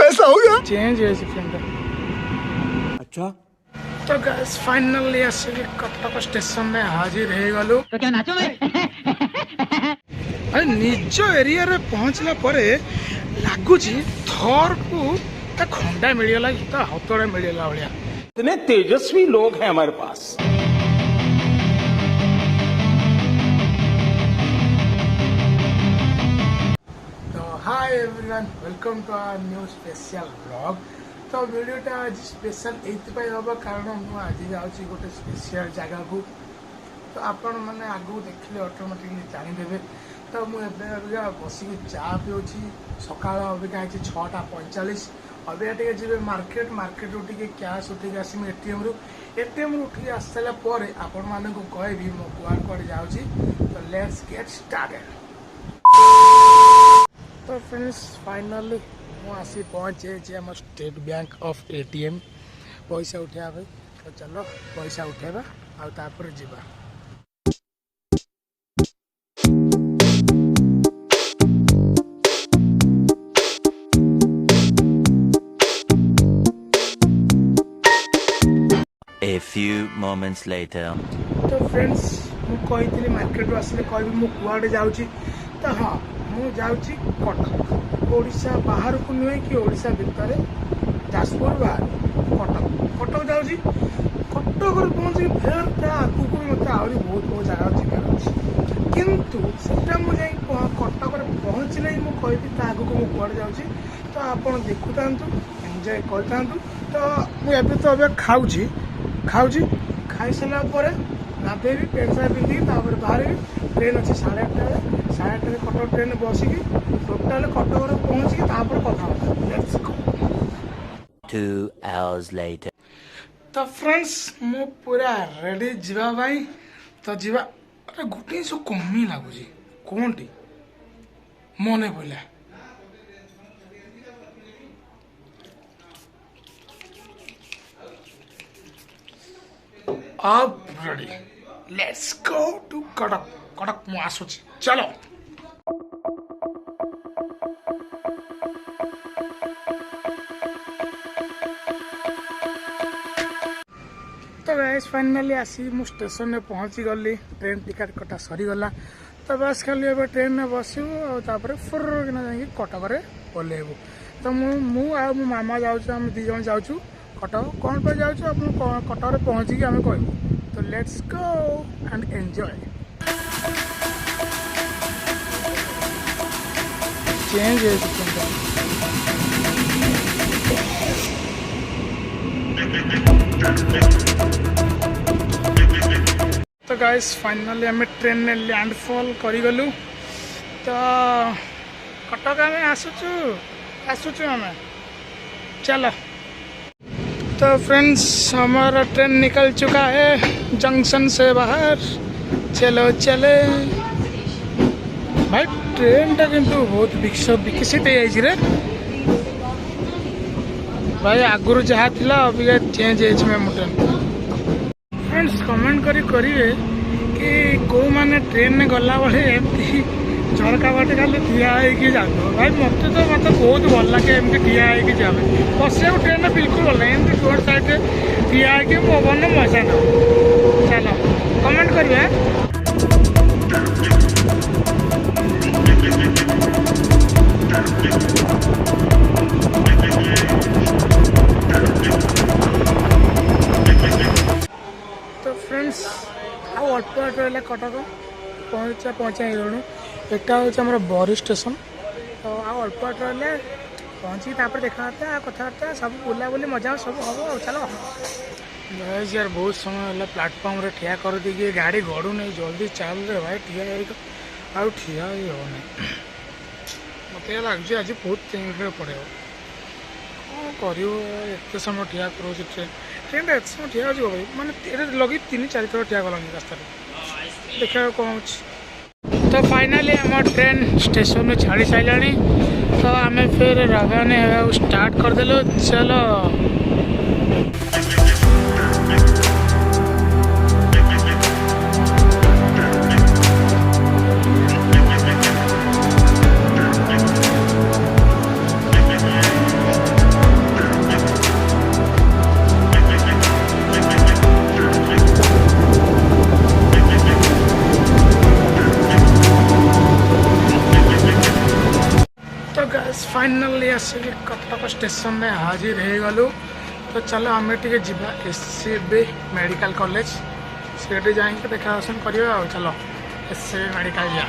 ऐसा हो गया चेंज है फ्रेंड। अच्छा तो गाइस फाइनली आसिक कटक स्टेशन में हाजिर हो गलु। तो क्या नाचो मैं अरे निज एरिया रे पहुंचला परे लागुची थर को खंडा मिलगला कि हतड़े मिलगला भाया। इतने तेजस्वी लोग हैं हमारे पास। Hi everyone, welcome to our new special blog. तो वीडियोटा आज स्पेशल एइथपाई हम कारण मु आज जाऊँगी गोटे स्पेशल जगह को। तो आपण मैंने आगू देखिले ऑटोमेटिकली जानीदेवे। तो मुझे बसिक चा पिऊँगी सका अबिका है 6:45। अबिका टे जी मार्केट टे कैश उठिक आसमी एटीएम रू उठिक आस सारापर आपण मानक कहबी मो कुआड़ जाऊँगी। तो लेट्स गेट स्टार्टेड। तो फ्रेंड्स फाइनली मुझे पहुँचे आम स्टेट बैंक ऑफ एटीएम पैसा उठा। तो चलो पैसा उठेबा आउ तापर जीवा। A few moments later. तो फ्रेंड्स मुझे मार्केट आसिले कहबी मु कुआड़े जाऊँगी। तो हाँ मु जाऊँगी कटक, ओडिशा बाहर को नुहे कि ओडिशा भितर जाजपुर बाहर कटक जाऊँगी। कटक पहुँच फेर आगू को मत आहरी बहुत जगह जीवार अच्छे किंतु सेटा मुझे कटक पहुँचले ही मुझे कहबी आगू को मुझे जाऊँगी। तो आप देखु था एंजॉय करता। तो मुझे तो अब खाऊँ खाई सारा गाधेबी पेंट सार्ट पिंधिकी बाहर ट्रेन अच्छी 8:30 कटक ट्रेन बसिकी टोटाल कटक पहुँचिकी कथा। 2 hours later. तो फ्रेंड्स मु पूरा रेडी जीवा भाई। तो जीवा अरे गोटे सब कमी लगुच कौन टी मन पड़ा अब ready let's go to Cuttack मु आसुची चलो। तो गाइस फाइनली आसी मु स्टेशन में पहुंची गली। ट्रेन टिकट कटा सरीगला। तो बस खाली अब ट्रेन में बसबू और फुर्रकिना जाकि कटक ओह्लैबू। तो मु आ मो मामा जाऊँ आम 2 जन जाऊँ कटक। कौन पर जाऊँ आप कटक पहुँचिकी आम कहूँ। तो let's go and enjoy. Change है तो गाइस फाइनली आम ट्रेन में लैंडफॉल करूँ। तो कटक आम आसुचु आम चलो। तो फ्रेंड्स हमारा ट्रेन निकल चुका है जंक्शन से बाहर। चलो चले भाई। ट्रेन टा किंतु बहुत विकसित है भाई। आगुरी जहाँ थिला अबिका चेंज है ट्रेन। फ्रेंड्स कमेंट करेंगे कि कौ मैंने ट्रेन में गला बेले एमती झरका बाटे खाली ठिया होगी जाओ भाई। मत बहुत भल लगे एमती ठिया होगी जाए बस ट्रेन बिल्कुल भल लगे एमती रोड साइड ठिया होगी पवन मजा ना। चलो कमेंट करिए। तो फ्रेंड्स आउ अल्प बाट रहा कटक पहुँचा गलु। एटा हूँ बरी स्टेशन। तो आउ अल्प बाट रहा पहुँची देखा कथबार्ता सब बुलाबुली मजा सब हम। चलो यार बहुत समय है प्लाटफर्म रे ठिया कर दी गाड़ी गड़ू नहीं जल्दी चल रे भाई। ठिया आउ ठिया ही हो नहीं मत लगे आज बहुत चेंज पड़े कौन कर समय ठिया करो ट्रेन एत समय ठिया हो भाई माने लगे 3-4 थर ठिया गल रास्ता देखा कौन हो। तो फाइनली आम ट्रेन स्टेशन में छाड़ी सारा। तो आम फिर रवाना स्टार्ट करदेलु। चलो फाइनली आसिक कटक स्टेशन में हाजिर हो गलु तो चलो आम टे जा SCB मेडिकल कॉलेज से जाइए देखा दर्शन करवा चलो SCB मेडिकल जा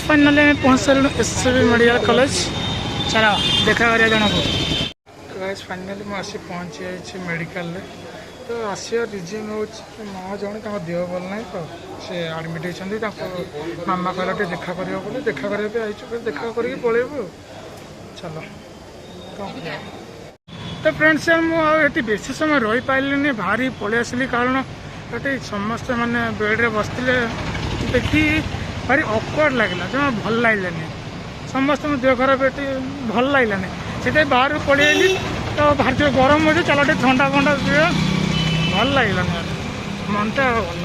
फाइनली मैं पहुँच सारे SCB मेडिकल कॉलेज चलो देखा करिया जन को गाइस फाइनली मैं आसी पहुँची जाइए मेडिकल तो आसिया रिजन हूँ माँ जन देह भल ना तो से आडमिट होती मामा कहला देखा करियो बोले देखा करने देखा करके पलैबू चलो तो फ्रेंड्स मुझे बेसी समय रही पारे बाहरी पलि आसली कारण ये समस्त मैंने बेड्रे बसते देखी भारी ऑकवर्ड लगला जमा भल लगलानी समस्त देह खराब ये भल लगलानी से बाहर पड़े आइली तो भारी जो गरम हो चलो ठंडा फंडा पिए भल लगलानी मनटा भल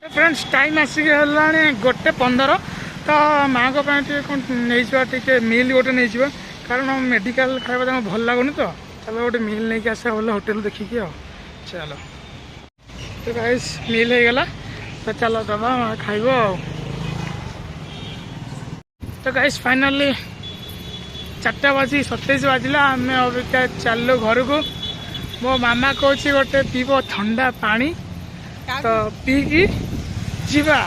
फ्रेंड्स टाइम आसिक 1:15 तो माँ को नहीं मिल गोटे नहीं कारण मेडिकल खाଇବା भल लगुनि तो चलो गोटे मिल नहीं कि आसा बोले होटेल देखिकी चलो तो गाइस मिल हो गला तो चलो दबा खाइब तो गाइस फाइनली 4:27 बाजिला आम अबिका चलो घर को मो मामा कौन गोटे पीब ठंडा पानी तो पीकी जीवा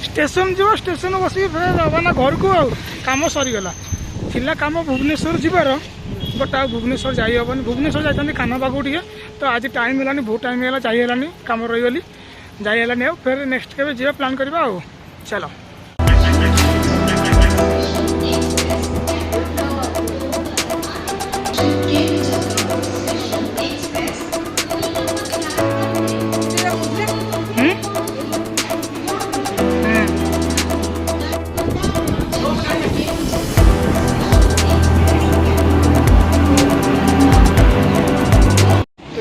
स्टेशन जीव स्टेशन बस रवाना घर को आम सरीगला थिला काम भुवनेश्वर जीवार बट आ भुवनेश्वर जाइबनी भुवनेश्वर जाती काना पाखु टे तो आज टाइम है बहुत टाइम है जाइलानी कम रहीगली जाइलानी फिर नेक्स्ट के जी प्लान करवा चलो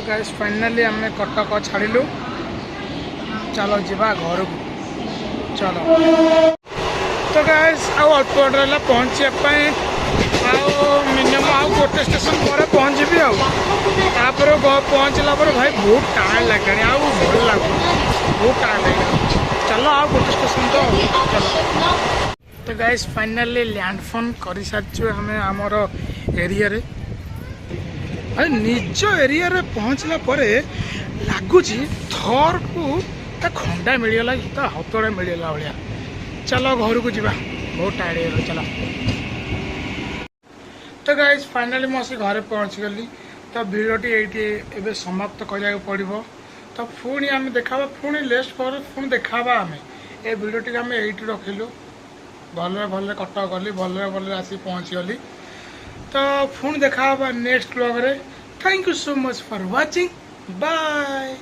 गाइस फाइनली आम कटक छाड़िलु चलो जीवा घर को चलो तो गाइस अल्प रहा पहुँचापी मिनिमम आउ गोटे स्टेशन पर पहुँची आपर पहुँचला भाई बहुत टाइम लगे भल लगे बहुत टाइम लगे चलो आउ गोटे स्टेशन तो चलो तो गाइस फाइनली लैंडफोन कर सारी आम आमर एरिया रे निज एरिया रे पहुँचला लगुच थर को खंडा मिलगला तो हतड़ा मिलगला भाया चलो घर को जी बहुत टायर्ड हो चलो तो गाइस फाइनली मुझे घर पहुँची गली तो भिडियोटी ये समाप्त करा पड़ो तो पुणी आम देखा पुणी लेस्ट पर पुणी देखा आम ये भिडियोटी आम ये रखिलु भल भल कटक गली भल भल आसी पहुँची गली तो पुणी देखा नेक्स्ट व्लॉग रे thank you so much for watching bye.